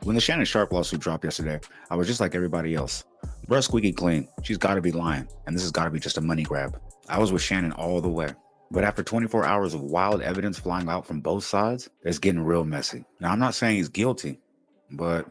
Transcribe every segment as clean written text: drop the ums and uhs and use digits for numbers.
When the Shannon Sharpe lawsuit dropped yesterday, I was just like everybody else. Bruh squeaky clean. She's gotta be lying, and this has gotta be just a money grab. I was with Shannon all the way. But after 24 hours of wild evidence flying out from both sides, it's getting real messy. Now, I'm not saying he's guilty, but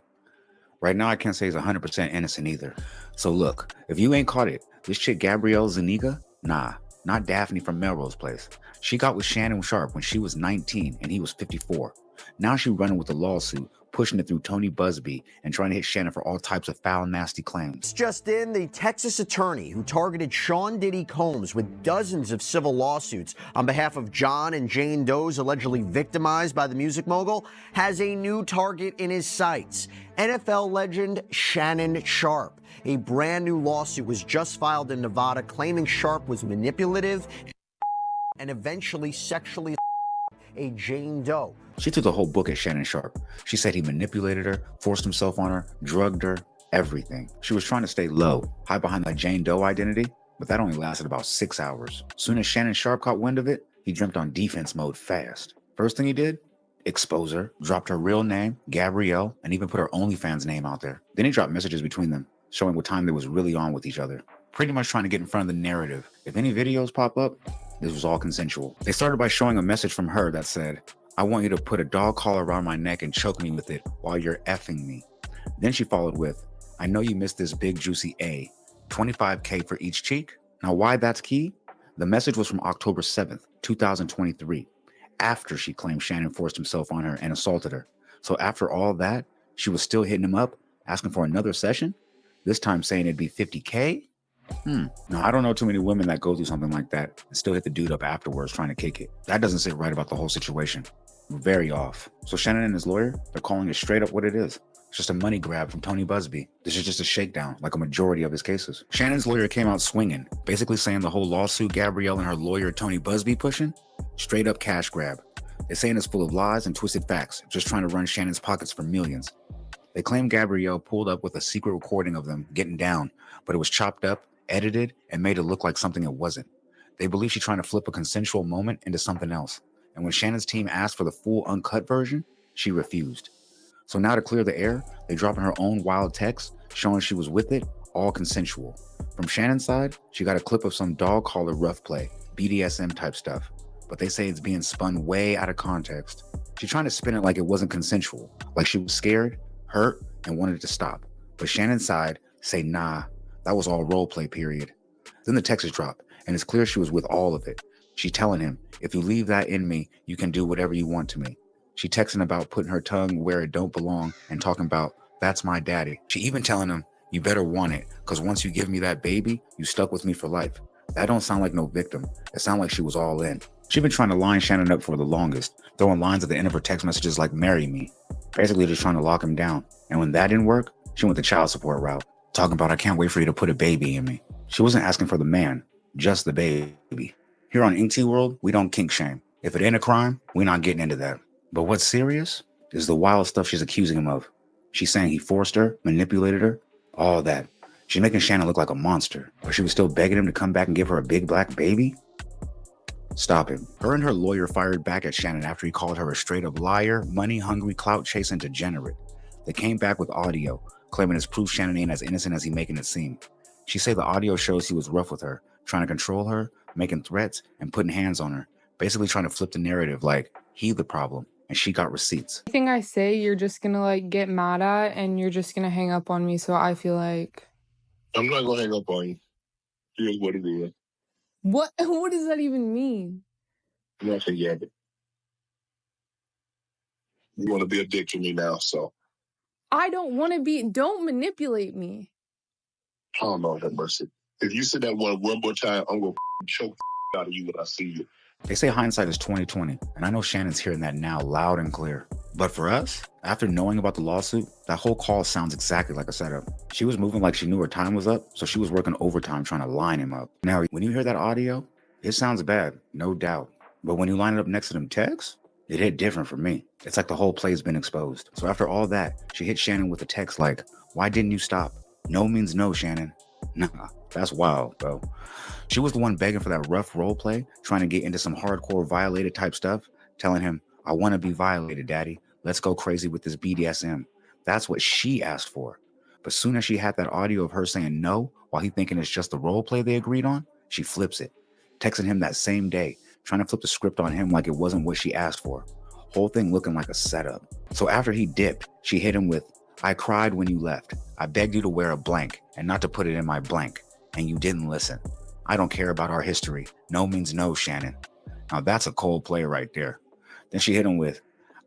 right now I can't say he's 100% innocent either. So look, if you ain't caught it, this chick Gabrielle Zuniga, nah, not Daphne from Melrose Place. She got with Shannon Sharpe when she was 19 and he was 54. Now she running with a lawsuit, pushing it through Tony Busby and trying to hit Shannon for all types of foul, nasty claims. Just in, the Texas attorney who targeted Sean Diddy Combs with dozens of civil lawsuits on behalf of John and Jane Doe's allegedly victimized by the music mogul has a new target in his sights. NFL legend Shannon Sharpe. A brand new lawsuit was just filed in Nevada claiming Sharpe was manipulative and eventually sexually a Jane Doe. She took the whole book at Shannon Sharpe. She said he manipulated her, forced himself on her, drugged her, everything. She was trying to stay low, hide behind that Jane Doe identity, but that only lasted about 6 hours. Soon as Shannon Sharpe caught wind of it, he jumped on defense mode fast. First thing he did, expose her, dropped her real name, Gabrielle, and even put her OnlyFans name out there. Then he dropped messages between them, showing what time they was really on with each other. Pretty much trying to get in front of the narrative. If any videos pop up, this was all consensual. They started by showing a message from her that said, "I want you to put a dog collar around my neck and choke me with it while you're effing me." Then she followed with, "I know you missed this big juicy A, 25K for each cheek." Now why that's key? The message was from October 7th, 2023, after she claimed Shannon forced himself on her and assaulted her. So after all that, she was still hitting him up, asking for another session, this time saying it'd be 50K? Now, I don't know too many women that go through something like that and still hit the dude up afterwards trying to kick it. That doesn't sit right about the whole situation. Very off. So Shannon and his lawyer, they're calling it straight up what it is. It's just a money grab from Tony Busby. This is just a shakedown, like a majority of his cases. Shannon's lawyer came out swinging, basically saying the whole lawsuit Gabrielle and her lawyer Tony Busby pushing, straight up cash grab. They're saying it's full of lies and twisted facts, just trying to run Shannon's pockets for millions. They claim Gabrielle pulled up with a secret recording of them getting down, but it was chopped up, edited, and made it look like something it wasn't. They believe she's trying to flip a consensual moment into something else. And when Shannon's team asked for the full uncut version, she refused. So now to clear the air, they drop in her own wild text showing she was with it, all consensual. From Shannon's side, she got a clip of some dog collar rough play, BDSM type stuff, but they say it's being spun way out of context. She's trying to spin it like it wasn't consensual, like she was scared, hurt, and wanted to stop. But Shannon's side say, nah, that was all role play, period. Then the text is dropped, and it's clear she was with all of it. She telling him, if you leave that in me, you can do whatever you want to me. She texting about putting her tongue where it don't belong and talking about, that's my daddy. She even telling him, you better want it, because once you give me that baby, you stuck with me for life. That don't sound like no victim. It sound like she was all in. She been trying to line Shannon up for the longest, throwing lines at the end of her text messages like, marry me. Basically just trying to lock him down. And when that didn't work, she went the child support route, talking about, I can't wait for you to put a baby in me. She wasn't asking for the man, just the baby. Here on inctworld, we don't kink shame. If it ain't a crime, we're not getting into that. But what's serious is the wild stuff she's accusing him of. She's saying he forced her, manipulated her, all that. She's making Shannon look like a monster, but she was still begging him to come back and give her a big black baby? Stop him. Her and her lawyer fired back at Shannon after he called her a straight up liar, money-hungry, clout-chasing degenerate. They came back with audio, claiming it's proof Shannon ain't as innocent as he making it seem. She say the audio shows he was rough with her, trying to control her, making threats, and putting hands on her, basically trying to flip the narrative like he the problem, and she got receipts. Anything I say, you're just gonna like get mad at, and you're just gonna hang up on me, so I feel like... I'm not gonna hang up on you. Here's what it is. What does that even mean? I'm not saying yeah, but you want to be a dick to me now, so... I don't want to be... Don't manipulate me. Oh, Lord have mercy. If you say that one more time, I'm gonna choke out of you when I see you. They say hindsight is 20/20, and I know Shannon's hearing that now loud and clear. But for us, after knowing about the lawsuit, that whole call sounds exactly like a setup. She was moving like she knew her time was up, so she was working overtime trying to line him up. Now, when you hear that audio, it sounds bad, no doubt. But when you line it up next to them texts, it hit different for me. It's like the whole play's been exposed. So after all that, she hit Shannon with a text like, why didn't you stop? No means no, Shannon. Nah, that's wild, bro. She was the one begging for that rough role play, trying to get into some hardcore violated type stuff, telling him, I want to be violated, daddy. Let's go crazy with this BDSM. That's what she asked for. But soon as she had that audio of her saying no, while he thinking it's just the role play they agreed on, she flips it, texting him that same day, trying to flip the script on him like it wasn't what she asked for. Whole thing looking like a setup. So after he dipped, she hit him with, I cried when you left. I begged you to wear a blank and not to put it in my blank. And you didn't listen. I don't care about our history. No means no, Shannon. Now that's a cold play right there. Then she hit him with,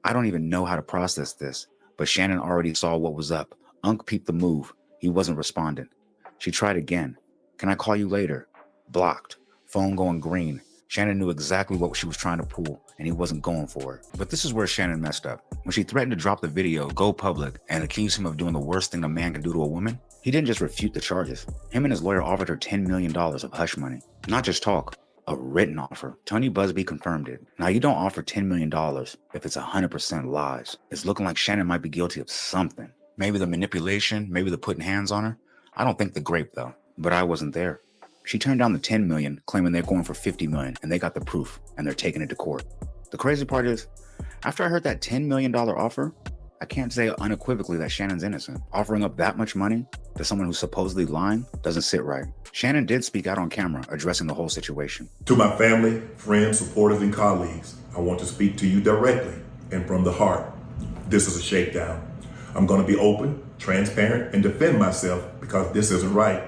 I don't even know how to process this. But Shannon already saw what was up. Unc peeped the move. He wasn't responding. She tried again. Can I call you later? Blocked. Phone going green. Shannon knew exactly what she was trying to pull, and he wasn't going for it. But this is where Shannon messed up. When she threatened to drop the video, go public, and accuse him of doing the worst thing a man can do to a woman, he didn't just refute the charges. Him and his lawyer offered her $10 million of hush money. Not just talk, a written offer. Tony Busby confirmed it. Now, you don't offer $10 million if it's 100% lies. It's looking like Shannon might be guilty of something. Maybe the manipulation, maybe the putting hands on her. I don't think the grape, though. But I wasn't there. She turned down the $10 million, claiming they're going for $50 million, and they got the proof, and they're taking it to court. The crazy part is, after I heard that $10 million offer, I can't say unequivocally that Shannon's innocent. Offering up that much money to someone who's supposedly lying doesn't sit right. Shannon did speak out on camera, addressing the whole situation. To my family, friends, supporters, and colleagues, I want to speak to you directly and from the heart. This is a shakedown. I'm going to be open, transparent, and defend myself because this isn't right.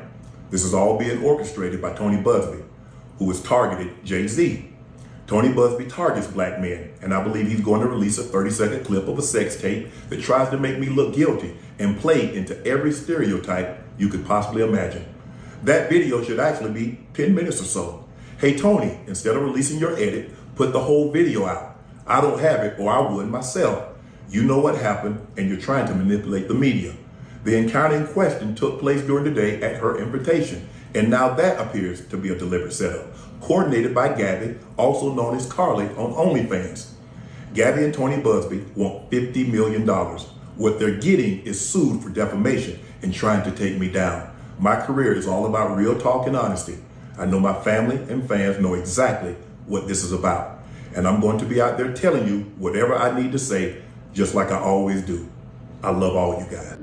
This is all being orchestrated by Tony Busby, who has targeted Jay-Z. Tony Busby targets black men, and I believe he's going to release a 30-second clip of a sex tape that tries to make me look guilty and play into every stereotype you could possibly imagine. That video should actually be 10 minutes or so. Hey Tony, instead of releasing your edit, put the whole video out. I don't have it, or I would myself. You know what happened, and you're trying to manipulate the media. The encounter in question took place during the day at her invitation, and now that appears to be a deliberate setup, coordinated by Gabby, also known as Carly on OnlyFans. Gabby and Tony Busby want $50 million. What they're getting is sued for defamation and trying to take me down. My career is all about real talk and honesty. I know my family and fans know exactly what this is about, and I'm going to be out there telling you whatever I need to say, just like I always do. I love all you guys.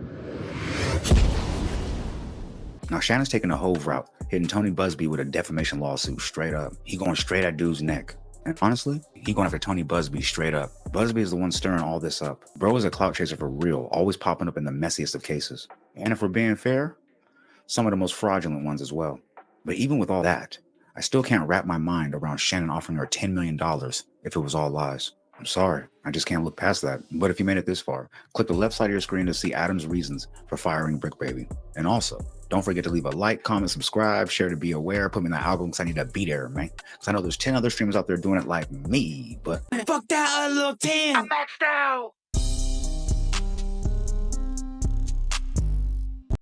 Now, Shannon's taking a Hove route, hitting Tony Busby with a defamation lawsuit straight up. He going straight at dude's neck. And honestly, he going after Tony Busby straight up. Busby is the one stirring all this up. Bro is a clout chaser for real, always popping up in the messiest of cases. And if we're being fair, some of the most fraudulent ones as well. But even with all that, I still can't wrap my mind around Shannon offering her $10 million if it was all lies. I'm sorry, I just can't look past that. But if you made it this far, click the left side of your screen to see Adam's reasons for firing Brick Baby. And also, don't forget to leave a like, comment, subscribe, share to be aware, put me in the algorithm because I need a beat error, man. Because I know there's 10 other streamers out there doing it like me, but... Fuck that, little 10. I'm maxed out.